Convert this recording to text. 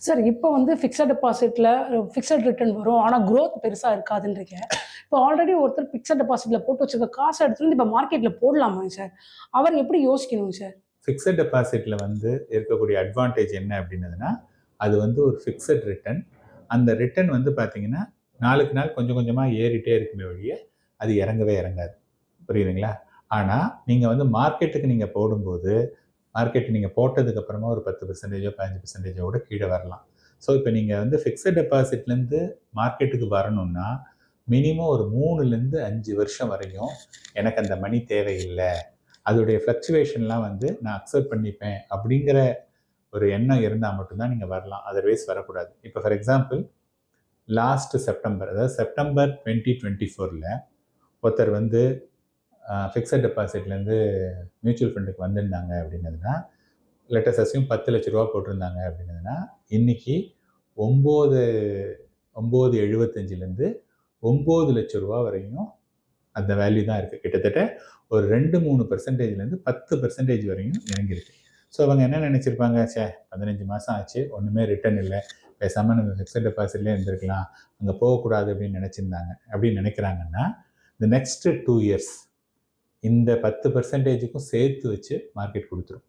Sir இப்போ வந்து fixed டெபாசிட்ல fixed return வரும். ஆனா குரோத் பெருசா இருக்காதுன்றீங்க. இப்போ ஆல்ரெடி ஒருத்தர் ஃபிக்ஸட் டெபாசிட்ல போட்டு வச்சிருக்க காச எடுத்துட்டு வந்து இப்ப மார்க்கெட்ல போடலாமாங்க சார்? அவர் எப்படி யோசிக்கணுங்க சார்? ஃபிக்ஸட் டெபாசிட்ல வந்து இருக்கக்கூடிய அட்வான்டேஜ் என்ன அப்படின்னதுன்னா, அது வந்து ஒரு ஃபிக்ஸட் ரிட்டர்ன். அந்த ரிட்டர்ன் வந்து பார்த்தீங்கன்னா, நாளுக்கு நாள் கொஞ்சம் கொஞ்சமா ஏறிட்டே இருக்குமே ஒழிய, அது இறங்கவே இறங்காது. புரியுதுங்களா? ஆனா, நீங்க வந்து மார்க்கெட்டுக்கு நீங்க போடும்போது, மார்க்கெட் நீங்க போட்டதுக்கு அப்புறமா ஒரு 10% 15% கூட கீழ வரலாம். ஸோ, இப்ப நீங்க வந்து ஃபிக்ஸட் டெபாசிட்லேருந்து மார்க்கெட்டுக்கு வரணும்னா, மினிமம் ஒரு 3லேருந்து 5 வருஷம் வரையும் எனக்கு அந்த மணி தேவையில்ல. அதோடைய ஃப்ளக்சுவேஷன்லாம் வந்து நான் அக்செப்ட் பண்ணிப்பேன் அப்படிங்கிற ஒரு எண்ணம் இருந்தால் மட்டும்தான் நீங்கள் வரலாம். அதர்வைஸ் வரக்கூடாது. இப்போ ஃபார் எக்ஸாம்பிள் லாஸ்ட் செப்டம்பர், அதாவது செப்டம்பர் 2024ல் ஒருத்தர் வந்து ஃபிக்ஸட் டெபாசிட்லேருந்து மியூச்சுவல் ஃபண்டுக்கு வந்திருந்தாங்க அப்படின்னதுன்னா, லெட்டஸ் அஸ்யூம் 10 லட்ச ரூபா போட்டிருந்தாங்க அப்படின்னதுன்னா, இன்னைக்கு 9 9.75லேருந்து 9 லட்ச ரூபா வரையும் அந்த வேல்யூ தான் இருக்குது. கிட்டத்தட்ட ஒரு 2-3%லேருந்து 10% வரையும் இறங்கியிருக்கு. ஸோ அவங்க என்ன நினச்சிருப்பாங்க, 15 மாதம் ஆச்சு, ஒன்றுமே ரிட்டர்ன் இல்லை, பேசாமல் நம்ம ஃபிக்ஸட் டெபாசிட்லேயே இருந்திருக்கலாம், அங்கே போகக்கூடாது அப்படின்னு நினச்சிருந்தாங்க. அப்படின்னு நினைக்கிறாங்கன்னா, இந்த நெக்ஸ்ட் 2 இயர்ஸ் இந்த 10%க்கும் சேர்த்து வச்சு மார்க்கெட் கொடுத்துரும்.